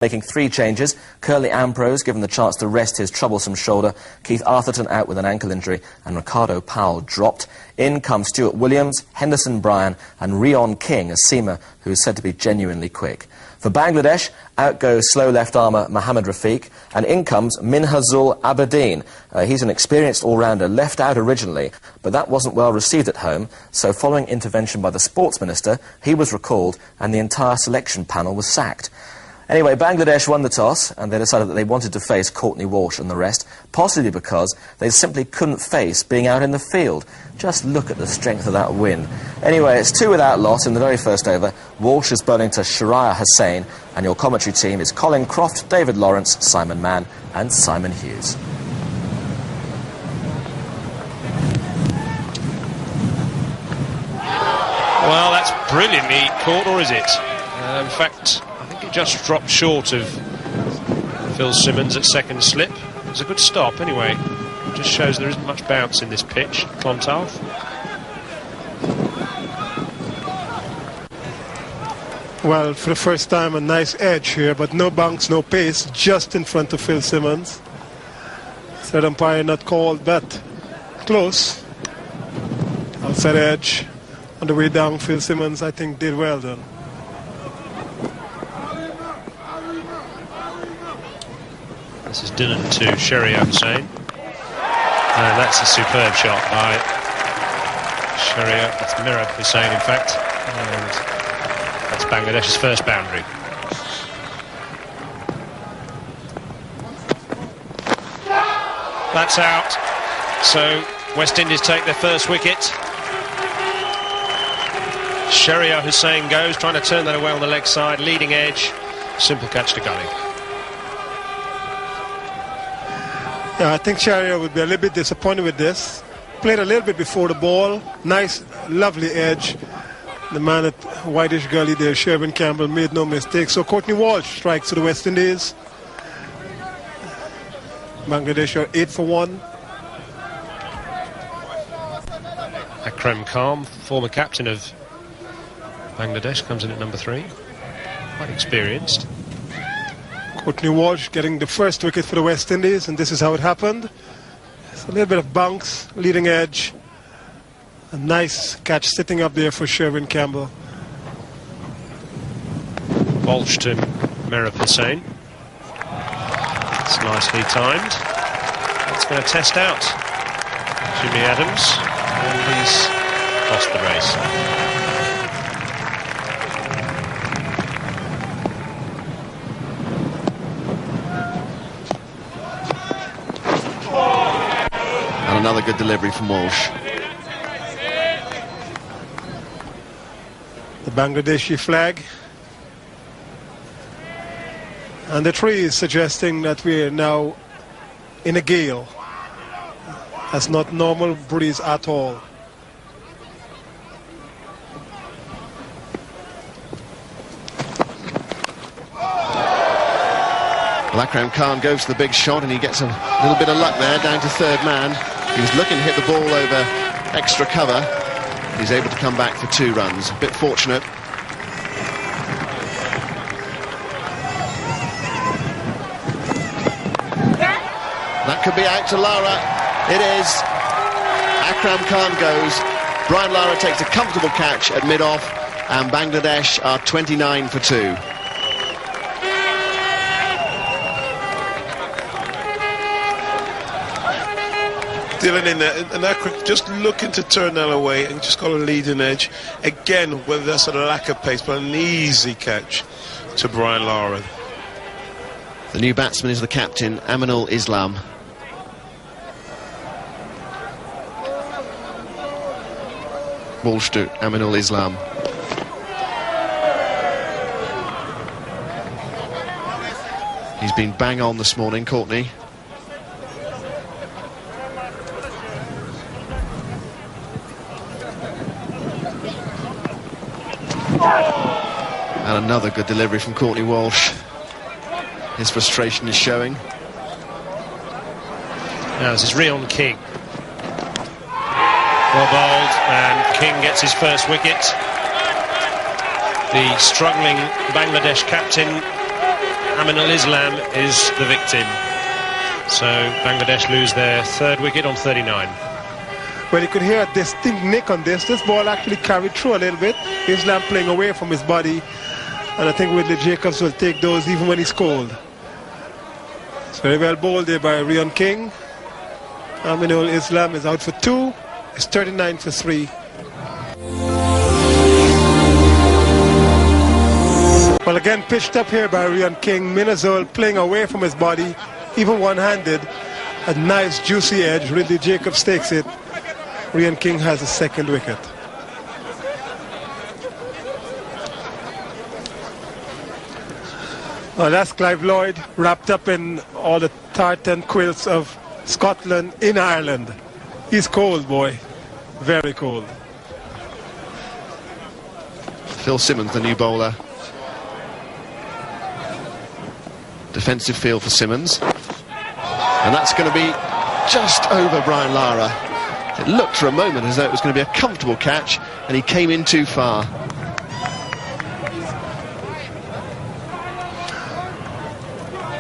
Making 3 changes, Curly Ambrose given the chance to rest his troublesome shoulder, Keith Arthurton out with an ankle injury, and Ricardo Powell dropped. In come Stuart Williams, Henderson Bryan, and Rion King, a seamer who is said to be genuinely quick. For Bangladesh, out goes slow left armour Mohammad Rafiq, and in comes Minhazul Aberdeen. He's an experienced all-rounder, left out originally, but that wasn't well received at home, so following intervention by the sports minister, he was recalled and the entire selection panel was sacked. Anyway, Bangladesh won the toss, and they decided that they wanted to face Courtney Walsh and the rest, possibly because they simply couldn't face being out in the field. Just look at the strength of that wind. Anyway, it's 2 without loss in the very first over. Walsh is bowling to Sharia Hussain, and your commentary team is Colin Croft, David Lawrence, Simon Mann, and Simon Hughes. Well, that's brilliantly caught, or is it? In fact, it just dropped short of Phil Simmons at second slip. It was a good stop anyway. It just shows there isn't much bounce in this pitch, Clontarf. Well, for the first time a nice edge here, but no bounce, no pace, just in front of Phil Simmons. Third umpire not called, but close. Outside edge. On the way down, Phil Simmons, I think, did well done. This is Dinnan to Sharia Hussain. And that's a superb shot by Sharia. That's Mirab Hussain, in fact. And that's Bangladesh's first boundary. That's out. So West Indies take their first wicket. Sharia Hussain goes, trying to turn that away on the leg side, leading edge. Simple catch to gully. Yeah, I think Sharia would be a little bit disappointed with this. Played a little bit before the ball. Nice, lovely edge. The man at Whitish Gully there, Sherwin Campbell, made no mistake. So Courtney Walsh strikes to the West Indies. Bangladesh are 8 for 1. Akram Khan, former captain of Bangladesh, comes in at number 3. Quite experienced. Courtney Walsh getting the first wicket for the West Indies, and this is how it happened. It's a little bit of bounce, leading edge. A nice catch sitting up there for Sherwin Campbell. Walsh to Mirab Hussain. It's nicely timed. That's going to test out Jimmy Adams, and he's lost the race. Another good delivery from Walsh. The Bangladeshi flag. And the tree is suggesting that we are now in a gale. That's not normal breeze at all. Well, Akram Khan goes for the big shot and he gets a little bit of luck there, down to third man. He was looking to hit the ball over extra cover. He's able to come back for 2 runs. A bit fortunate. That could be out to Lara. It is. Akram Khan goes. Brian Lara takes a comfortable catch at mid-off, and Bangladesh are 29 for 2. Dylan in there, and Akram just looking to turn that away and just got a leading edge. Again, whether that's a lack of pace, but an easy catch to Brian Lara. The new batsman is the captain, Aminul Islam. Walsh to Aminul Islam. He's been bang on this morning, Courtney. And another good delivery from Courtney Walsh. His frustration is showing. Now this is Rion King. Well bowled, and King gets his first wicket. The struggling Bangladesh captain Aminul Islam is the victim. So Bangladesh lose their third wicket on 39. Well, you could hear a distinct nick on this. This ball actually carried through a little bit. Islam playing away from his body. And I think Ridley Jacobs will take those even when he's cold. It's very well bowled there by Rion King. Aminul Islam is out for 2. It's 39 for 3. Well, again pitched up here by Rion King. Minazole playing away from his body, even one-handed. A nice juicy edge. Ridley Jacobs takes it. Rion King has the second wicket. Well, that's Clive Lloyd wrapped up in all the tartan quilts of Scotland in Ireland. He's cold, boy. Very cold. Phil Simmons, the new bowler. Defensive field for Simmons. And that's going to be just over Brian Lara. It looked for a moment as though it was going to be a comfortable catch, and he came in too far.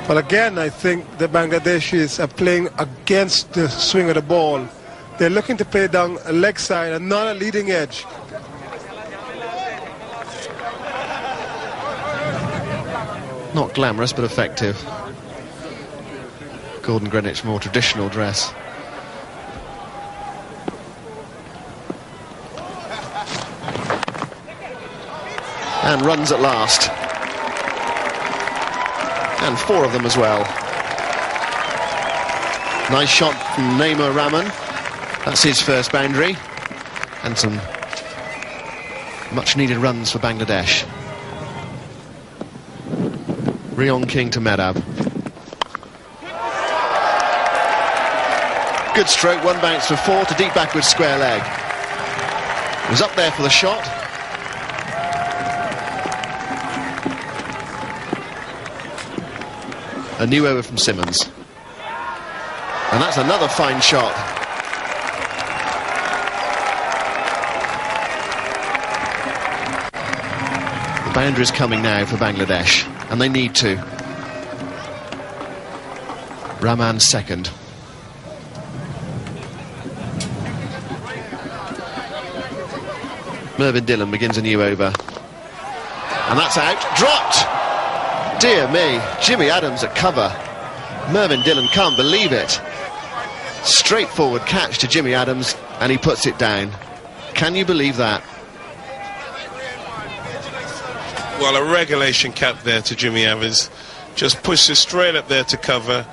Well, again, I think the Bangladeshis are playing against the swing of the ball. They're looking to play down a leg side and not a leading edge. Not glamorous, but effective. Gordon Greenwich, more traditional dress. And runs at last. And 4 of them as well. Nice shot from Naima Rahman. That's his first boundary. And some much needed runs for Bangladesh. Rion King to Medab. Good stroke, 1 bounce for 4 to deep backward square leg. Was up there for the shot. A new over from Simmons. And that's another fine shot. The boundary's coming now for Bangladesh, and they need to. Rahman second. Mervyn Dillon begins a new over. And that's out. Dropped! Dear me, Jimmy Adams at cover. Mervyn Dillon can't believe it. Straightforward catch to Jimmy Adams, and he puts it down. Can you believe that? Well, a regulation cap there to Jimmy Evans. Just pushes straight up there to cover.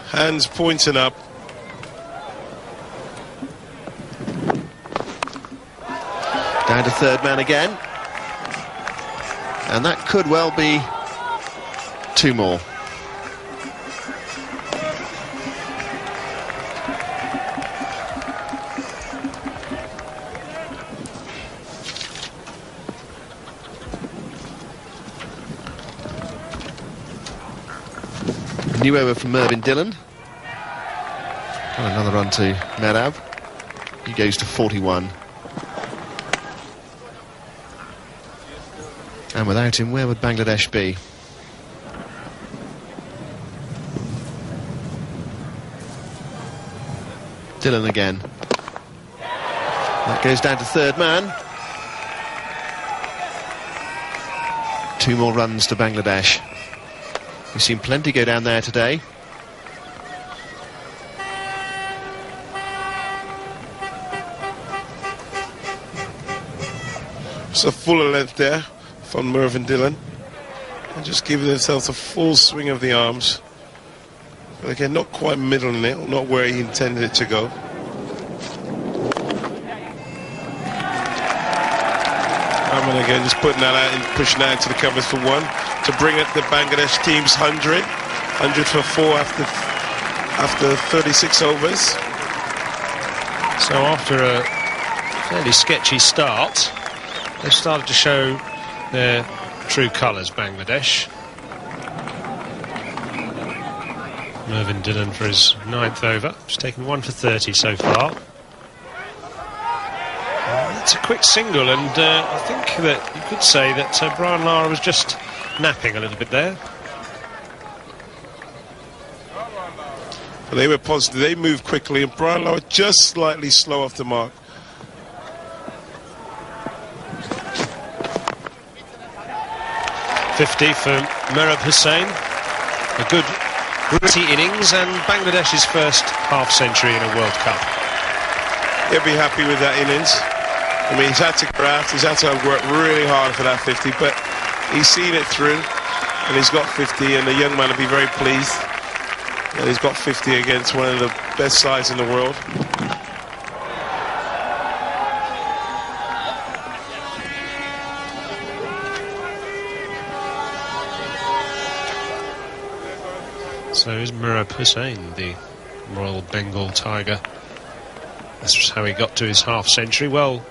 Hands pointing up. Down to third man again. And that could well be 2 more. New over from Mervyn Dillon. And another run to Medab. He goes to 41. And without him, where would Bangladesh be? Dillon again. That goes down to third man. 2 more runs to Bangladesh. We've seen plenty go down there today. It's a fuller length there from Mervyn Dillon. And just giving themselves a full swing of the arms. But again, not quite middling it, not where he intended it to go. And again, just putting that out and pushing that into the covers for 1 to bring up the Bangladesh team's 100 for 4 after 36 overs. So after a fairly sketchy start, they've started to show their true colours, Bangladesh. Mervyn Dillon for his 9th over. He's taken 1 for 30 so far. It's a quick single, and I think that you could say that Brian Lara was just napping a little bit there. But they were positive. They moved quickly, and Brian Lara just slightly slow off the mark. .50 for Merab Hussain. A good gritty innings and Bangladesh's first half-century in a World Cup. He'll be happy with that innings. I mean, he's had to graft, he's had to work really hard for that 50, but he's seen it through, and he's got 50, and the young man will be very pleased that he's got 50 against one of the best sides in the world. So is Merab Hussain, the Royal Bengal Tiger. That's how he got to his half-century. Well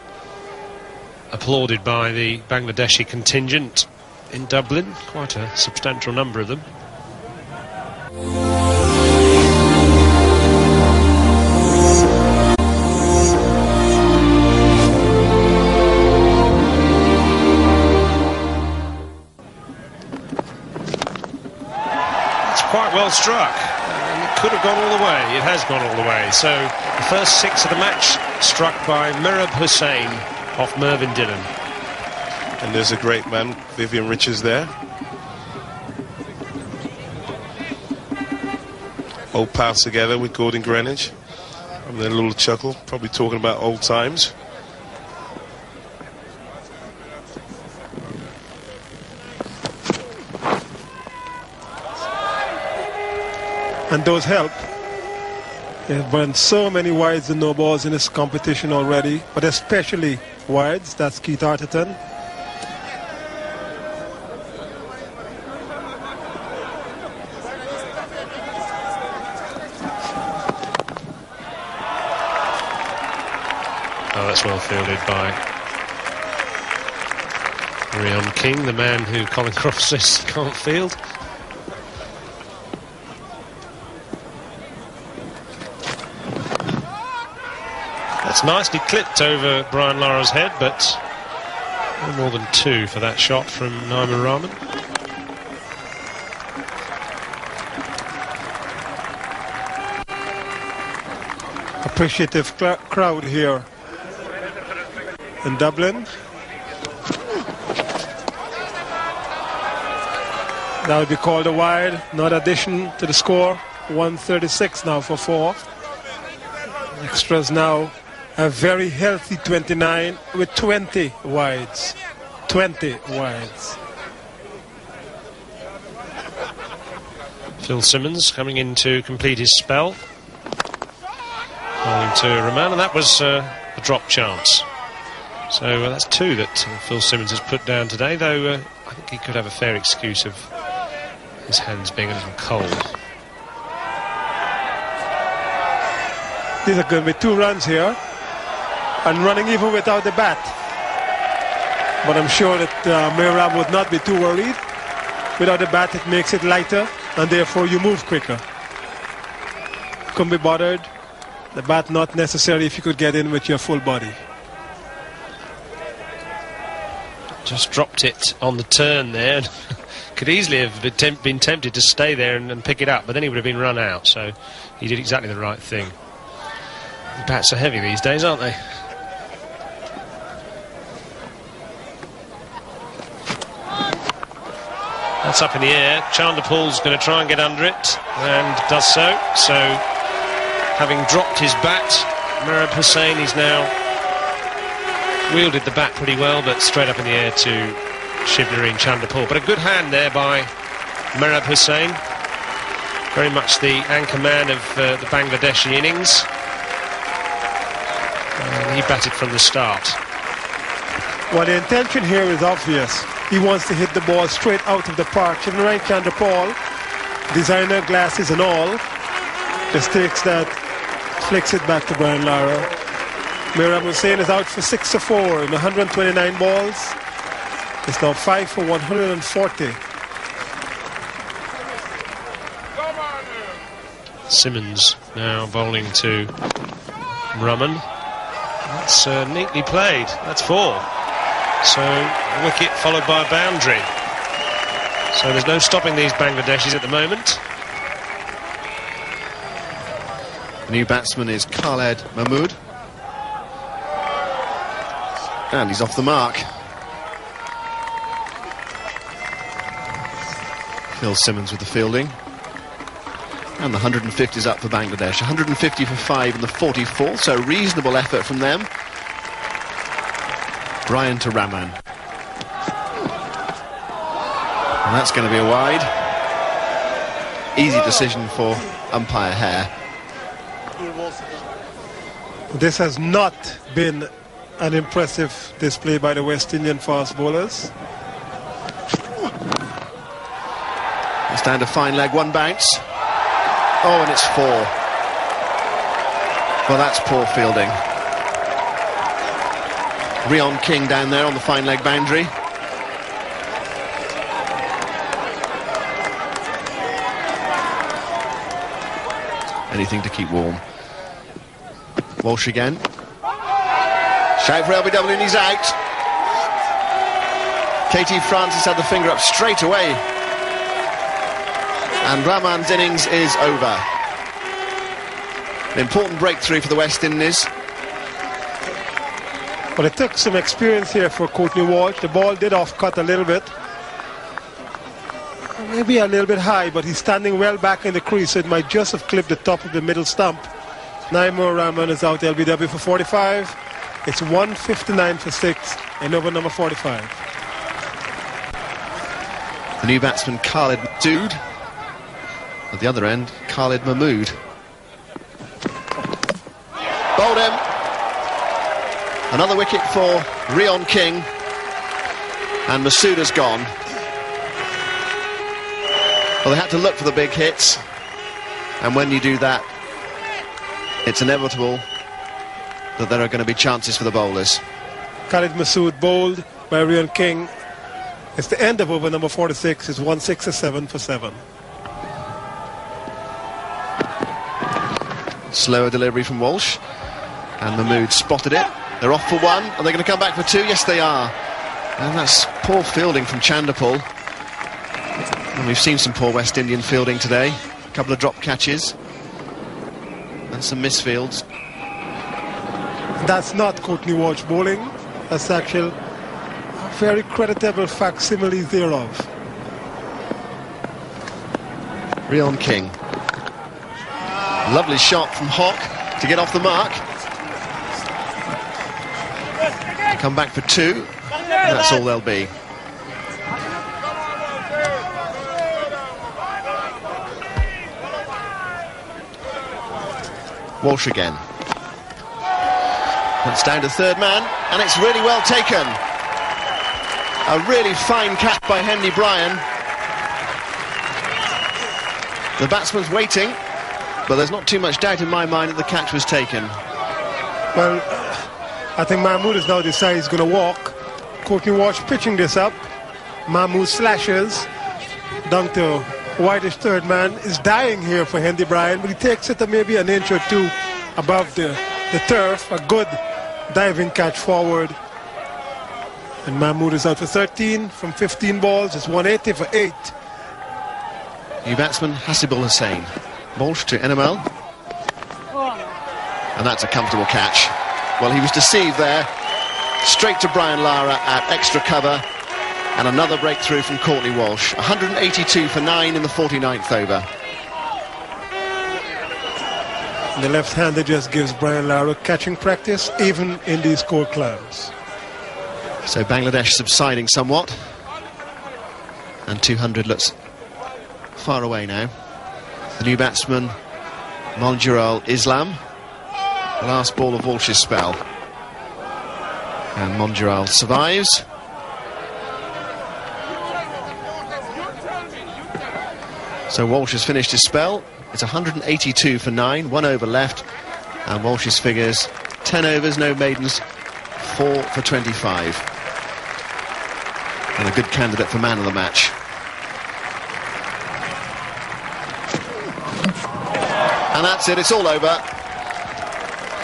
applauded by the Bangladeshi contingent in Dublin. Quite a substantial number of them. Quite well struck, and it could have gone all the way. It has gone all the way. So the first 6 of the match struck by Merab Hussain off Mervyn Dillon. And there's a great man, Vivian Richards, there. Old pals together with Gordon Greenidge. And their little chuckle, probably talking about old times. And those help. They've run so many wides and no balls in this competition already, but especially wides. That's Keith Arthurton. Oh, that's well fielded by Rion King, the man who Colin Croft says can't field. That's nicely clipped over Brian Lara's head, but no more than 2 for that shot from Naima Rahman. Appreciative crowd here in Dublin. That would be called a wide, not addition to the score. 136 now for 4. Extras now a very healthy 29 with 20 wides. 20 wides. Phil Simmons coming in to complete his spell. Bowling to Rahman, and that was a drop chance. So that's 2 that Phil Simmons has put down today, though I think he could have a fair excuse of his hands being a little cold. These are going to be 2 runs here, and running even without the bat. But I'm sure that Merab would not be too worried. Without the bat, it makes it lighter, and therefore you move quicker. Couldn't be bothered. The bat not necessary if you could get in with your full body. Just dropped it on the turn there. Could easily have been tempted to stay there and pick it up, but then he would have been run out, so he did exactly the right thing. The bats are heavy these days, aren't they? That's up in the air. Chanderpaul's going to try and get under it, and does so. So, having dropped his bat, Merab Hussain, he's now wielded the bat pretty well, but straight up in the air to Shivnarine Chanderpaul. But a good hand there by Merab Hussain. Very much the anchor man of the Bangladeshi innings. He batted from the start. Well, the intention here is obvious. He wants to hit the ball straight out of the park. Shivnarine Chanderpaul, designer glasses and all, just takes that, flicks it back to Brian Lara. Merab Hussain is out for 6 for 4 in 129 balls. It's now 5 for 140. Simmons now bowling to Rahman. That's neatly played. That's 4. So a wicket followed by a boundary. So there's no stopping these Bangladeshis at the moment. The new batsman is Khaled Mahmood. And he's off the mark. Phil Simmons with the fielding. And the 150 is up for Bangladesh. 150 for 5 in the 44th, so reasonable effort from them. Brian to Rahman. And that's going to be a wide. Easy decision for umpire Hare. This has not been an impressive display by the West Indian fast bowlers. It's down to fine leg, one bounce. Oh, and it's 4. Well, that's poor fielding. Rion King down there on the fine leg boundary. Anything to keep warm. Walsh again. Shout for LBW and he's out. KT Francis had the finger up straight away. And Rahman's innings is over. An important breakthrough for the West Indies. But it took some experience here for Courtney Walsh. The ball did off-cut a little bit. Maybe a little bit high, but he's standing well back in the crease, so it might just have clipped the top of the middle stump. Naimur Rahman is out LBW for 45. It's 159 for 6 in over number 45. The new batsman Khaled Mahmood. At the other end, Khaled Mahmood. Bowled him. Another wicket for Rion King. And Masood has gone. Well, they had to look for the big hits. And when you do that, it's inevitable that there are going to be chances for the bowlers. Khalid Masood bowled by Rion King. It's the end of over number 46. It's 167 for 7. Slower delivery from Walsh. And Mahmood spotted it. They're off for 1. Are they going to come back for 2? Yes, they are. And that's poor fielding from Chanderpaul. And we've seen some poor West Indian fielding today. A couple of drop catches. And some misfields. That's not Courtney Walsh bowling. That's actually a very creditable facsimile thereof. Rion King. Lovely shot from Hock to get off the mark. Come back for 2. And that's all they'll be. Walsh again. That's down to third man, and it's really well taken. A really fine catch by Hendy Bryan. The batsman's waiting, but there's not too much doubt in my mind that the catch was taken. Well, I think Mahmood has now decided he's going to walk. Courtney Walsh pitching this up. Mahmood slashes down to whitish third man. Is dying here for Hendy Bryan, but he takes it maybe an inch or 2 above the turf. A good diving catch forward. And Mahmood is out for 13 from 15 balls. It's 180 for 8. New batsman Hasibul Hussain. Walsh to NML. And that's a comfortable catch. Well, he was deceived there. Straight to Brian Lara at extra cover. And another breakthrough from Courtney Walsh. 182 for 9 in the 49th over. And the left-hander just gives Brian Lara catching practice, even in these cold climes. So Bangladesh subsiding somewhat. And 200 looks far away now. The new batsman, Monjural Islam. The last ball of Walsh's spell. And Monjural survives. So Walsh has finished his spell. It's 182 for 9, 1 over left. And Walsh's figures, 10 overs, no maidens, 4 for 25. And a good candidate for man of the match. And that's it, it's all over.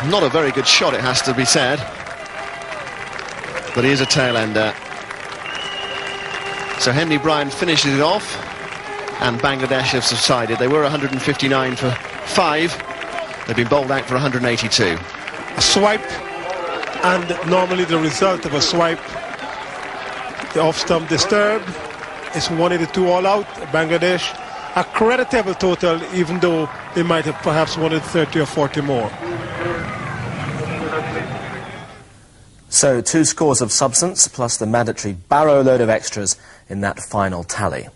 Not a very good shot, it has to be said. But he is a tail-ender. So Hendy Bryan finishes it off. And Bangladesh have subsided. They were 159 for 5. They've been bowled out for 182. A swipe, and normally the result of a swipe, the off-stump disturb, is 182 all out. Bangladesh, a creditable total, even though they might have perhaps wanted 30 or 40 more. So 2 scores of substance plus the mandatory barrow load of extras in that final tally.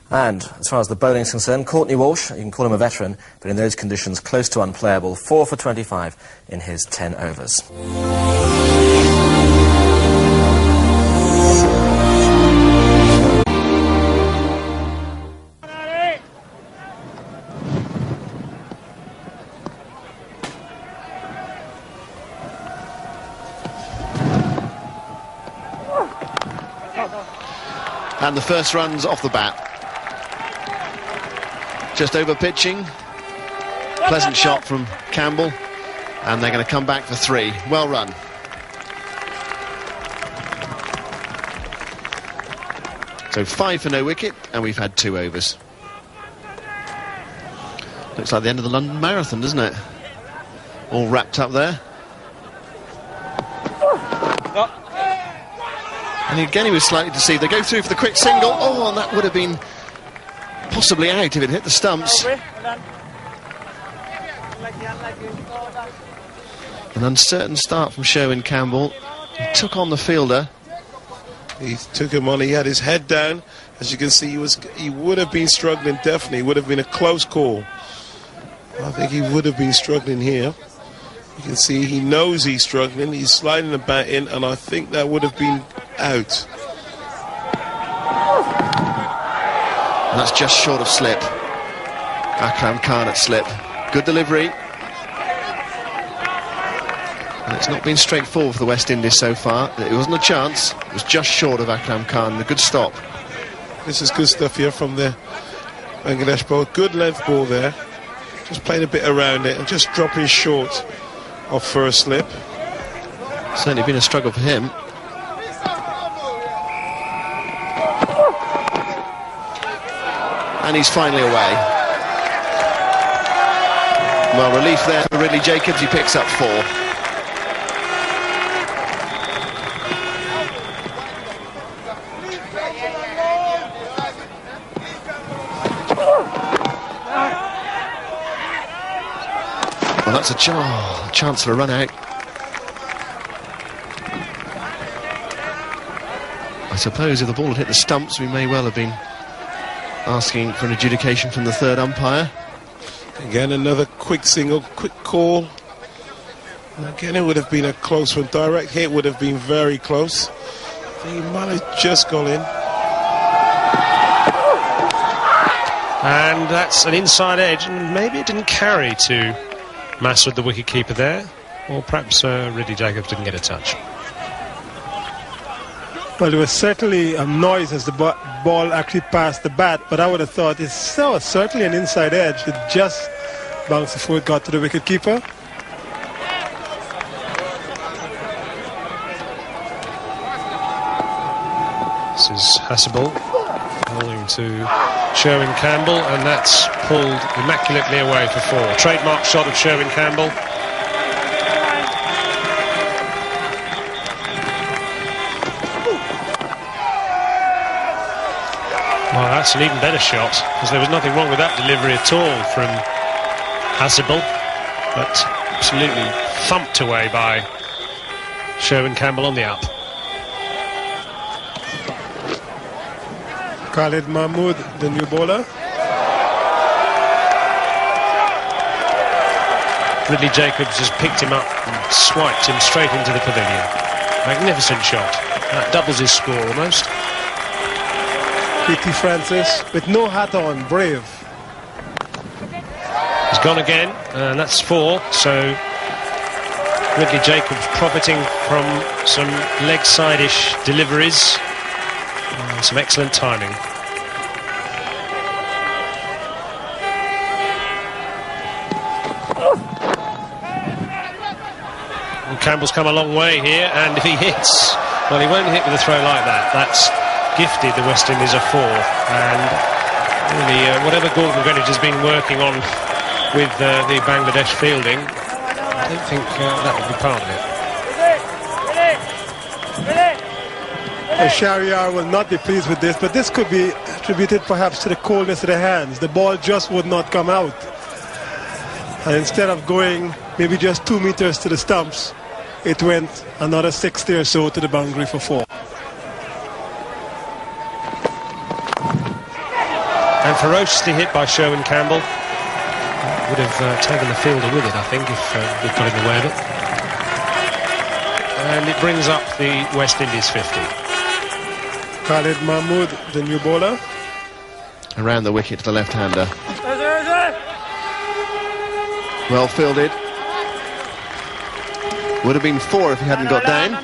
And as far as the bowling is concerned, Courtney Walsh, you can call him a veteran, but in those conditions close to unplayable, 4 for 25 in his 10 overs. And the first runs off the bat. Just over pitching. Pleasant shot from Campbell. And they're going to come back for 3. Well run. So 5 for no wicket, and we've had 2 overs. Looks like the end of the London Marathon, doesn't it? All wrapped up there. And again, he was slightly deceived. They go through for the quick single. Oh, and that would have been possibly out if it hit the stumps. An uncertain start from Sherwin Campbell. He took on the fielder. He took him on. He had his head down. As you can see, he would have been struggling, definitely. It would have been a close call. I think he would have been struggling here. You can see he knows he's struggling. He's sliding the bat in, and I think that would have been out. And that's just short of slip. Akram Khan at slip. Good delivery. And it's not been straightforward for the West Indies so far. It wasn't a chance. It was just short of Akram Khan. A good stop. This is good stuff here from the Bangladesh ball. Good length ball there. Just playing a bit around it and just dropping short of first slip. Certainly been a struggle for him. And he's finally away. Well, relief there for Ridley Jacobs. He picks up 4. Well, that's a chance for a run out. I suppose if the ball had hit the stumps, we may well have been asking for an adjudication from the third umpire. Again, another quick single, quick call. And again, it would have been a close one. Direct hit would have been very close. I think he might have just gone in. And that's an inside edge, and maybe it didn't carry to Masud, the wicket-keeper there. Or perhaps Ridley Jacobs didn't get a touch. Well, there was certainly a noise as the ball actually passed the bat, but I would have thought it's certainly an inside edge. It just bounced before it got to the wicket-keeper. This is Hasselball bowling to Sherwin Campbell, and that's pulled immaculately away for 4. Trademark shot of Sherwin Campbell. Well, that's an even better shot, because there was nothing wrong with that delivery at all from Hasselball, but absolutely thumped away by Sherwin Campbell on the up. Khalid Mahmood, the new bowler. Ridley Jacobs just picked him up and swiped him straight into the pavilion. Magnificent shot. That doubles his score almost. P.T. Francis with no hat on, brave. He's gone again, and that's 4. So Ridley Jacobs profiting from some leg side-ish deliveries. Some excellent timing. And Campbell's come a long way here, and if he hits, well, he won't hit with a throw like that. That's gifted the West Indies a 4, and really whatever Gordon Greenwich has been working on with the Bangladesh fielding, I don't think that would be part of it. Shahryar will not be pleased with this, but this could be attributed perhaps to the coldness of the hands. The ball just would not come out. And instead of going maybe just 2 meters to the stumps, it went another 60 or so to the boundary for 4. And ferociously hit by Sherwin Campbell. Would have taken the fielder with it, I think, if we'd got in the way of it. And it brings up the West Indies 50. Khalid Mahmood, the new bowler. Around the wicket to the left-hander. Well fielded. Would have been 4 if he hadn't got down.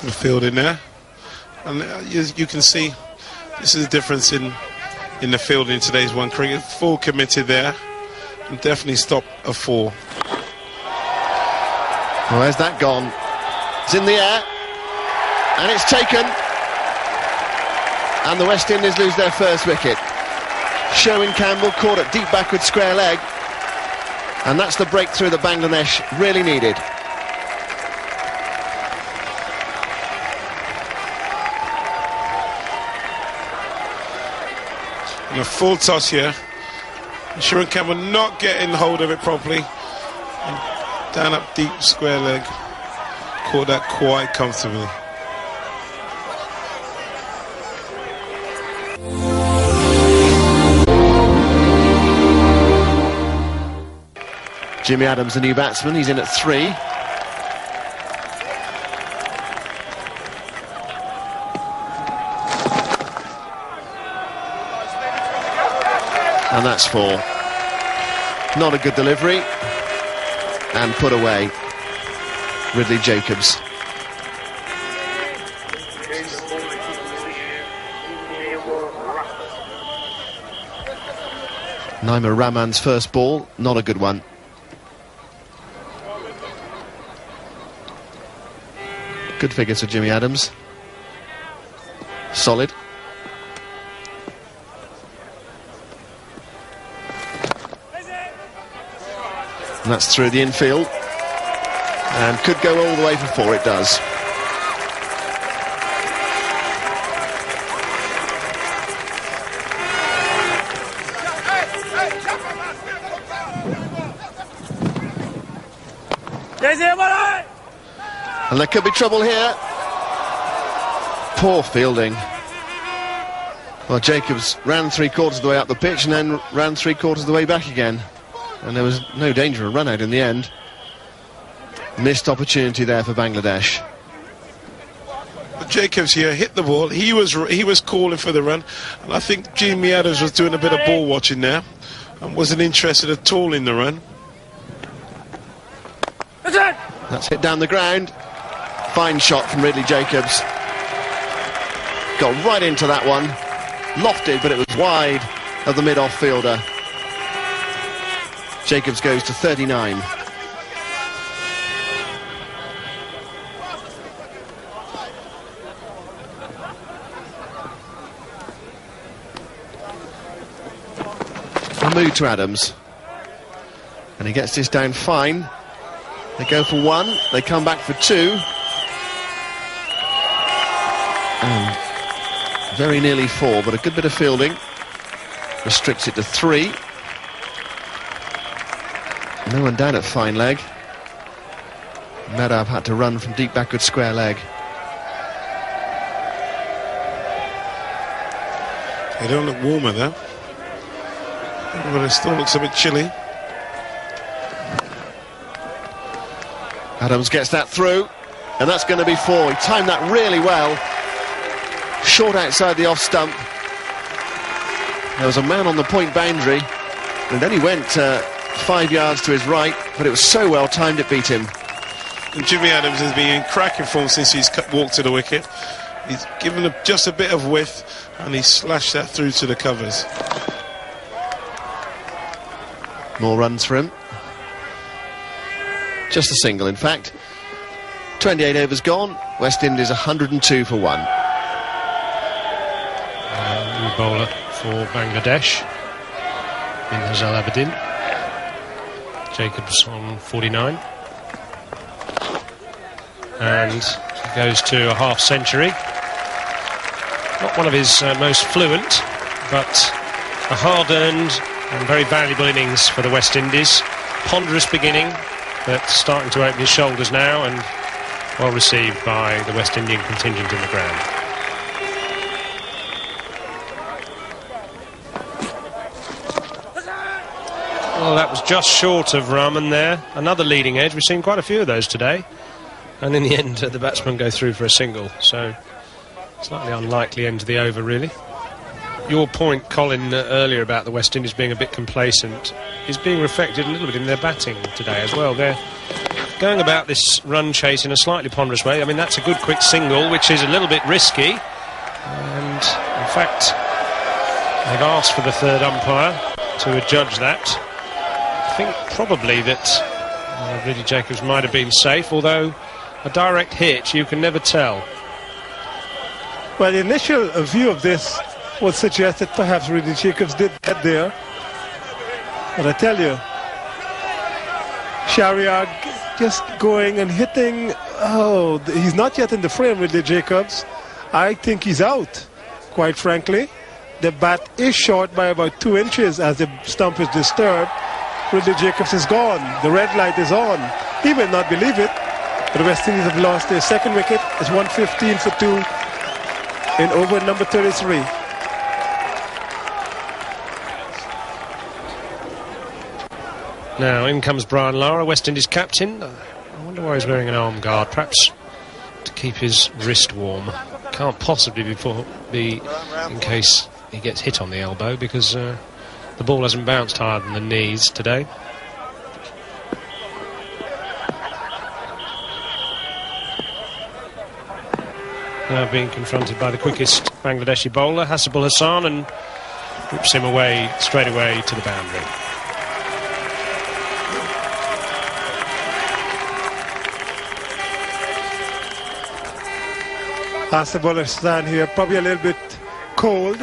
Good field in there. And you can see this is the difference in the field in today's one cricket. Full committed there. And definitely stop a 4. Well, where's that gone? It's in the air. And it's taken. And the West Indies lose their first wicket. Sherwin Campbell caught at deep backward square leg. And that's the breakthrough that Bangladesh really needed. And a full toss here. Sherwin Campbell not getting hold of it properly. And down up deep square leg. Caught that quite comfortably. Jimmy Adams, the new batsman, he's in at 3. And that's 4. Not a good delivery. And put away. Ridley Jacobs. Naima Rahman's first ball, not a good one. Good figures for Jimmy Adams. Solid. And that's through the infield. And could go all the way for 4, it does. And there could be trouble here. Poor fielding. Well, Jacobs ran 3/4 of the way up the pitch and then ran 3/4 of the way back again. And there was no danger of run out in the end. Missed opportunity there for Bangladesh. Jacobs here hit the ball. He was calling for the run, and I think Jimmy Adams was doing a bit of ball watching there and wasn't interested at all in the run. That's hit down the ground. Fine shot from Ridley Jacobs. Got right into that one. Lofted, but it was wide of the mid-off fielder. Jacobs goes to 39. Mahmood to Adams. And he gets this down fine. They go for 1, they come back for 2. And very nearly 4, but a good bit of fielding. Restricts it to 3. No one down at fine leg. Madhav had to run from deep backward square leg. They don't look warmer though. But it still looks a bit chilly. Adams gets that through, and that's going to be 4. He timed that really well. Short outside the off stump. There was a man on the point boundary, and then he went 5 yards to his right, but it was so well timed it beat him. And Jimmy Adams has been in cracking form since he's walked to the wicket. He's given just a bit of width, and he slashed that through to the covers. More runs for him. Just a single, in fact. 28 overs gone. West Indies 102 for 1. New bowler for Bangladesh, Minhaj Abidin. Jacobs on 49. And he goes to a half century. Not one of his most fluent, but a hard-earned and very valuable innings for the West Indies. Ponderous beginning, but starting to open his shoulders now, and well received by the West Indian contingent in the ground. Well, that was just short of Rahman there. Another leading edge. We've seen quite a few of those today. And in the end, the batsmen go through for a single. So, slightly unlikely end to the over, really. Your point, Colin, earlier about the West Indies being a bit complacent is being reflected a little bit in their batting today as well. They're going about this run chase in a slightly ponderous way. I mean, that's a good quick single, which is a little bit risky. And, in fact, they've asked for the third umpire to adjudge that. I think probably that Ridley Jacobs might have been safe, although a direct hit, you can never tell. Well, the initial view of this would suggest that perhaps Ridley Jacobs did get there. But I tell you, Shahryar just going and hitting. Oh, he's not yet in the frame, Ridley Jacobs. I think he's out, quite frankly. The bat is short by about 2 inches as the stump is disturbed. Ridley Jacobs is gone. The red light is on. He will not believe it. But the West Indies have lost their second wicket. It's 115 for 2 in over number 33. Now in comes Brian Lara, West Indies captain. I wonder why he's wearing an arm guard. Perhaps to keep his wrist warm. Can't possibly be in case he gets hit on the elbow, because the ball hasn't bounced higher than the knees today. Now being confronted by the quickest Bangladeshi bowler, Hasibul Hasan, and whips him away straight away to the boundary. Hasibul Hasan here, probably a little bit cold.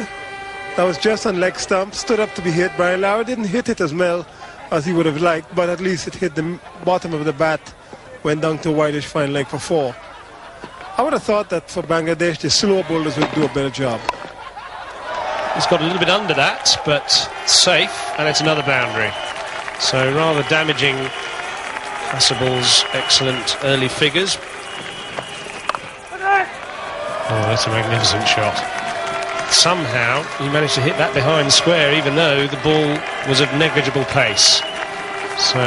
That was just on leg stump, stood up to be hit. Brian Lara didn't hit it as well as he would have liked, but at least it hit the bottom of the bat, went down to whitish fine leg for 4. I would have thought that for Bangladesh, the slow bowlers would do a better job. He's got a little bit under that, but safe, and it's another boundary. So rather damaging Hasibul's excellent early figures. Oh, that's a magnificent shot. Somehow he managed to hit that behind square, even though the ball was of negligible pace. So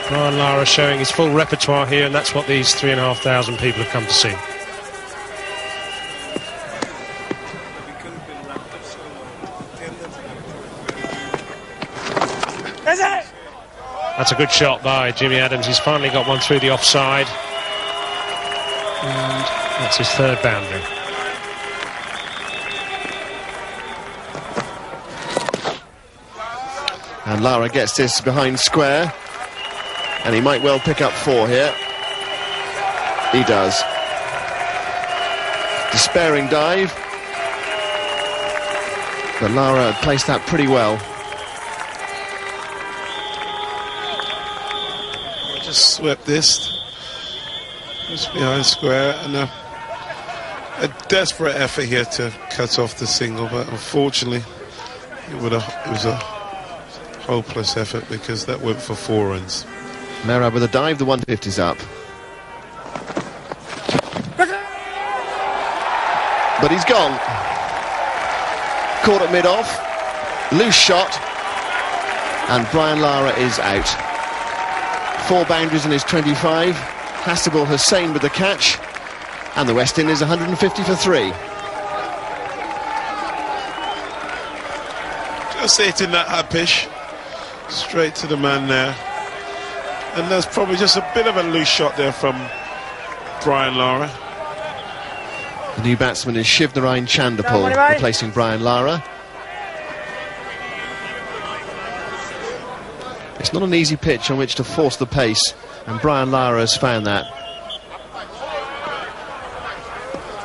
Brian Lara showing his full repertoire here, and that's what these 3,500 people have come to see. That's a good shot by Jimmy Adams. He's finally got one through the offside, and that's his third boundary. And Lara gets this behind square, and he might well pick up 4 here. He does. Despairing dive, but Lara had placed that pretty well. Just swept this. Just behind square, and a desperate effort here to cut off the single, but unfortunately it was a hopeless effort, because that went for 4 runs. Merab with a dive, the 150's up. But he's gone. Caught at mid-off, loose shot, and Brian Lara is out. 4 boundaries in his 25. Hasibul Hussain with the catch, and the West Indies 150 for 3. Just hitting that high pitch straight to the man there, and there's probably just a bit of a loose shot there from Brian Lara. The new batsman is Shivnarine Chanderpaul, replacing Brian Lara. It's not an easy pitch on which to force the pace, and Brian Lara has found that.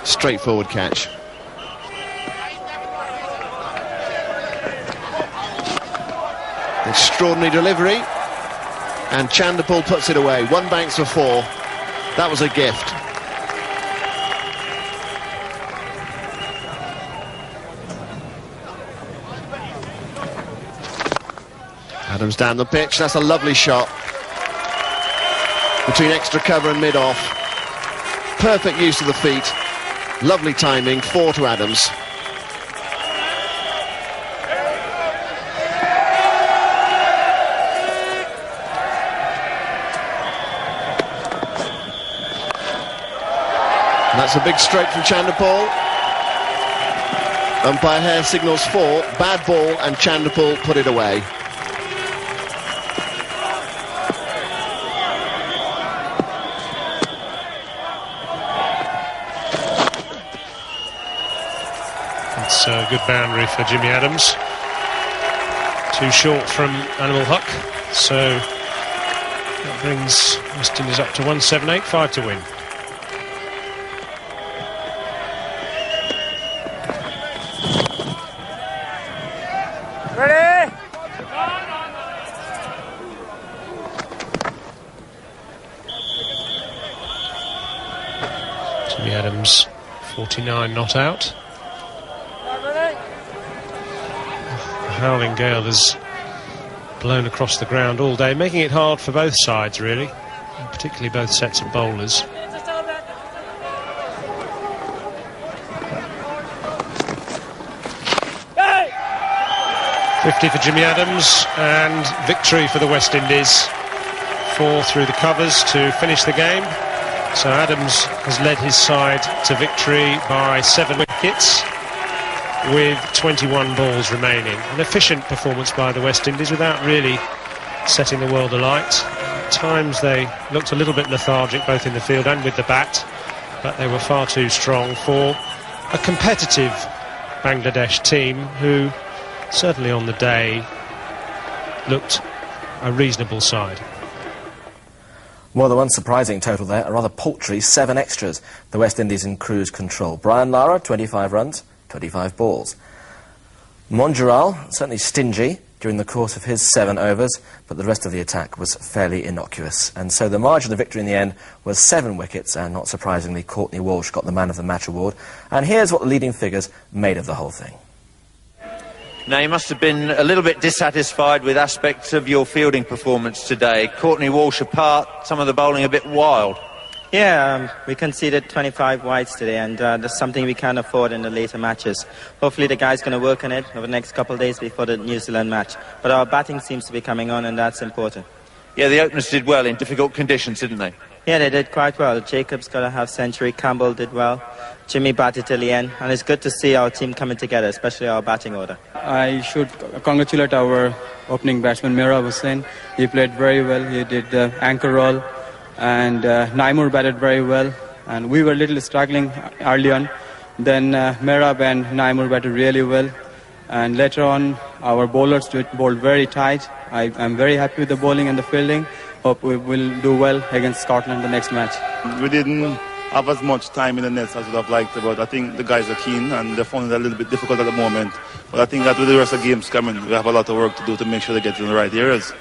Straightforward catch. Extraordinary delivery. And Chandapal puts it away. 1 Banks for 4. That was a gift. Adams down the pitch. That's a lovely shot. Between extra cover and mid-off. Perfect use of the feet. Lovely timing. 4 to Adams. That's a big stroke from Chandapal. Umpire Hare signals 4. Bad ball, and Chandapal put it away. It's a good boundary for Jimmy Adams. Too short from Animal Huck, so that brings West Indies up to 178, 5 to win. Ready? Jimmy Adams, 49 not out. The howling gale has blown across the ground all day, making it hard for both sides, really, and particularly both sets of bowlers. Hey! 50 for Jimmy Adams, and victory for the West Indies. 4 through the covers to finish the game. So Adams has led his side to victory by 7 wickets, with 21 balls remaining. An efficient performance by the West Indies without really setting the world alight. At times they looked a little bit lethargic, both in the field and with the bat, but they were far too strong for a competitive Bangladesh team who, certainly on the day, looked a reasonable side. Well, the one surprising total there, a rather paltry 7 extras. The West Indies in cruise control. Brian Lara, 25 runs, 25 balls. Monjural, certainly stingy during the course of his 7 overs, but the rest of the attack was fairly innocuous. And so the margin of victory in the end was 7 wickets, and not surprisingly, Courtney Walsh got the Man of the Match award. And here's what the leading figures made of the whole thing. Now, you must have been a little bit dissatisfied with aspects of your fielding performance today. Courtney Walsh apart, some of the bowling a bit wild. Yeah, we conceded 25 wides today, and that's something we can't afford in the later matches. Hopefully the guy's going to work on it over the next couple of days before the New Zealand match. But our batting seems to be coming on, and that's important. Yeah, the openers did well in difficult conditions, didn't they? Yeah, they did quite well. Jacobs got a half-century, Campbell did well, Jimmy batted till the end, and it's good to see our team coming together, especially our batting order. I should congratulate our opening batsman, Mera Hussain. He played very well. He did the anchor role, and Naimur batted very well. And we were a little struggling early on. Then Merab and Naimur batted really well. And later on, our bowlers bowled very tight. I'm very happy with the bowling and the fielding. Hope we will do well against Scotland the next match. We didn't have as much time in the nets as we'd have liked, but I think the guys are keen and they're finding it a little bit difficult at the moment. But I think that with the rest of the games coming, we have a lot of work to do to make sure they get in the right areas.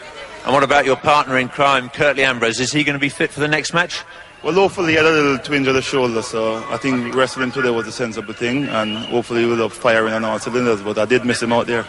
And what about your partner in crime, Curtly Ambrose? Is he going to be fit for the next match? Well, hopefully he had a little twinge of the shoulder, so I think wrestling today was a sensible thing, and hopefully we'll have firing on all cylinders, but I did miss him out there.